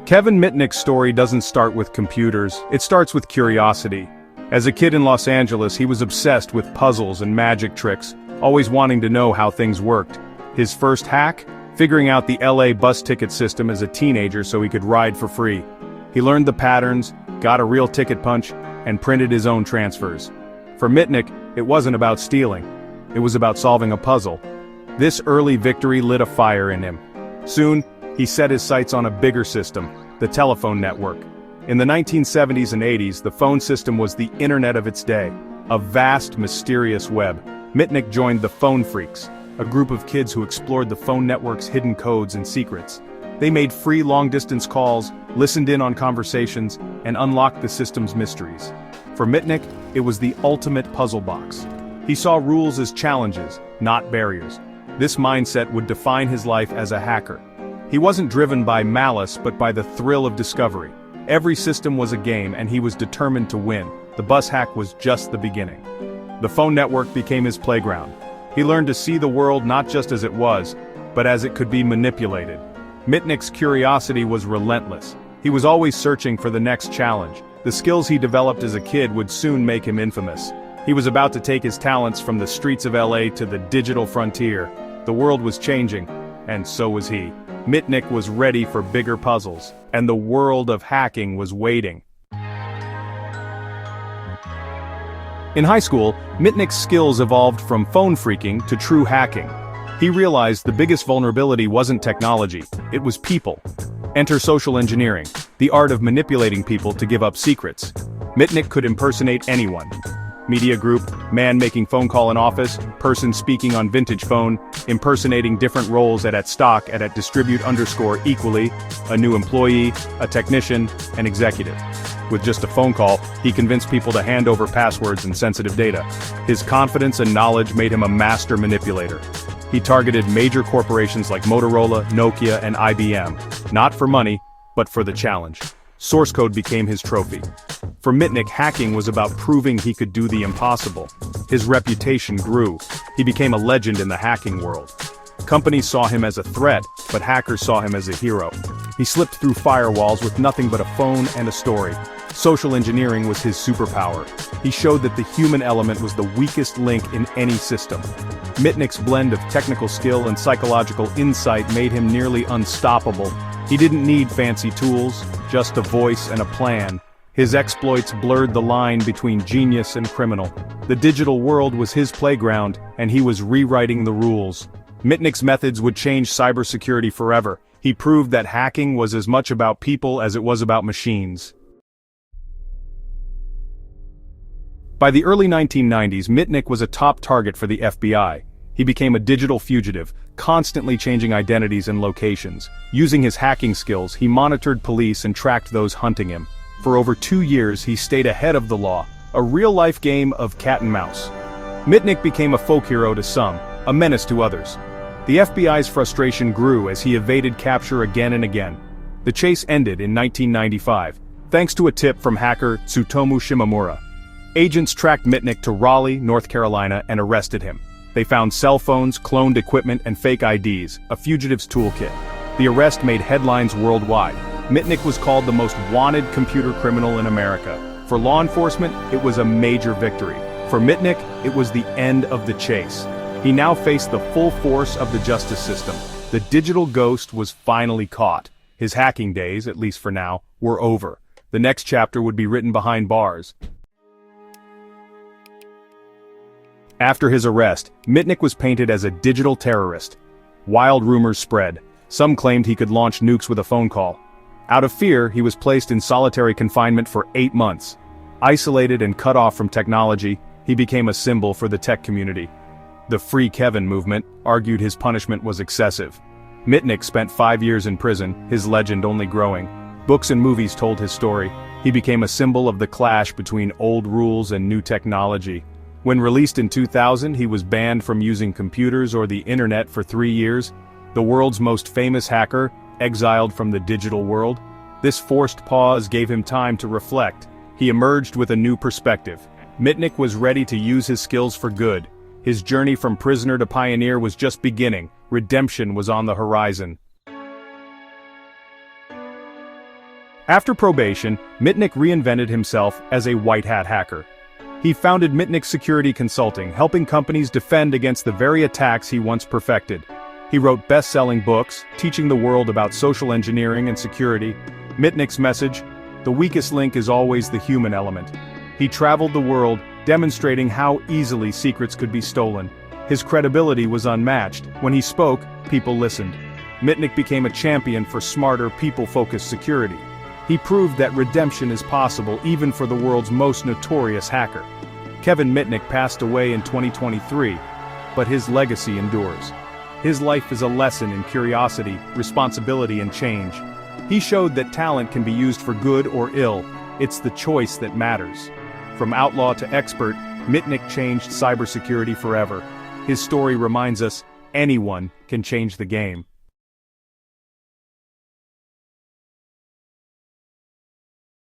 Kevin Mitnick's story doesn't start with computers, it starts with curiosity. As a kid in Los Angeles, he was obsessed with puzzles and magic tricks, always wanting to know how things worked. His first hack? Figuring out the LA bus ticket system as a teenager so he could ride for free. He learned the patterns, got a real ticket punch, and printed his own transfers. For Mitnick, it wasn't about stealing. It was about solving a puzzle. This early victory lit a fire in him. Soon, he set his sights on a bigger system, the telephone network. In the 1970s and 80s, the phone system was the internet of its day, a vast, mysterious web. Mitnick joined the Phone Freaks, a group of kids who explored the phone network's hidden codes and secrets. They made free long-distance calls, listened in on conversations, and unlocked the system's mysteries. For Mitnick, it was the ultimate puzzle box. He saw rules as challenges, not barriers. This mindset would define his life as a hacker. He wasn't driven by malice but by the thrill of discovery. Every system was a game and he was determined to win. The bus hack was just the beginning. The phone network became his playground. He learned to see the world not just as it was, but as it could be manipulated. Mitnick's curiosity was relentless. He was always searching for the next challenge. The skills he developed as a kid would soon make him infamous. He was about to take his talents from the streets of LA to the digital frontier. The world was changing, and so was he. Mitnick was ready for bigger puzzles, and the world of hacking was waiting. In high school, Mitnick's skills evolved from phone freaking to true hacking. He realized the biggest vulnerability wasn't technology, it was people. Enter social engineering, the art of manipulating people to give up secrets. Mitnick could impersonate anyone. Media group, man making phone call in office, person speaking on vintage phone, impersonating different roles at stock at distribute_equally, a new employee, a technician, an executive. With just a phone call, he convinced people to hand over passwords and sensitive data. His confidence and knowledge made him a master manipulator. He targeted major corporations like Motorola, Nokia, and IBM, not for money, but for the challenge. Source code became his trophy. For Mitnick, hacking was about proving he could do the impossible. His reputation grew. He became a legend in the hacking world. Companies saw him as a threat, but hackers saw him as a hero. He slipped through firewalls with nothing but a phone and a story. Social engineering was his superpower. He showed that the human element was the weakest link in any system. Mitnick's blend of technical skill and psychological insight made him nearly unstoppable. He didn't need fancy tools, just a voice and a plan. His exploits blurred the line between genius and criminal. The digital world was his playground, and he was rewriting the rules. Mitnick's methods would change cybersecurity forever. He proved that hacking was as much about people as it was about machines. By the early 1990s, Mitnick was a top target for the FBI. He became a digital fugitive, constantly changing identities and locations. Using his hacking skills, he monitored police and tracked those hunting him. For over 2 years, he stayed ahead of the law, a real-life game of cat and mouse. Mitnick became a folk hero to some, a menace to others. The FBI's frustration grew as he evaded capture again and again. The chase ended in 1995, thanks to a tip from hacker Tsutomu Shimomura. Agents tracked Mitnick to Raleigh, North Carolina, and arrested him. They found cell phones, cloned equipment, and fake IDs, a fugitive's toolkit. The arrest made headlines worldwide. Mitnick was called the most wanted computer criminal in America. For law enforcement, it was a major victory. For Mitnick, it was the end of the chase. He now faced the full force of the justice system. The digital ghost was finally caught. His hacking days, at least for now, were over. The next chapter would be written behind bars. After his arrest, Mitnick was painted as a digital terrorist. Wild rumors spread. Some claimed he could launch nukes with a phone call. Out of fear, he was placed in solitary confinement for 8 months. Isolated and cut off from technology, he became a symbol for the tech community. The Free Kevin movement argued his punishment was excessive. Mitnick spent 5 years in prison, his legend only growing. Books and movies told his story. He became a symbol of the clash between old rules and new technology. When released in 2000, he was banned from using computers or the internet for 3 years. The world's most famous hacker, exiled from the digital world. This forced pause gave him time to reflect. He emerged with a new perspective. Mitnick was ready to use his skills for good. His journey from prisoner to pioneer was just beginning. Redemption was on the horizon. After probation, Mitnick reinvented himself as a white hat hacker. He founded Mitnick Security Consulting, helping companies defend against the very attacks he once perfected. He wrote best-selling books, teaching the world about social engineering and security. Mitnick's message: the weakest link is always the human element. He traveled the world, demonstrating how easily secrets could be stolen. His credibility was unmatched. When he spoke, people listened. Mitnick became a champion for smarter, people-focused security. He proved that redemption is possible even for the world's most notorious hacker. Kevin Mitnick passed away in 2023, but his legacy endures. His life is a lesson in curiosity, responsibility, and change. He showed that talent can be used for good or ill. It's the choice that matters. From outlaw to expert, Mitnick changed cybersecurity forever. His story reminds us, anyone can change the game.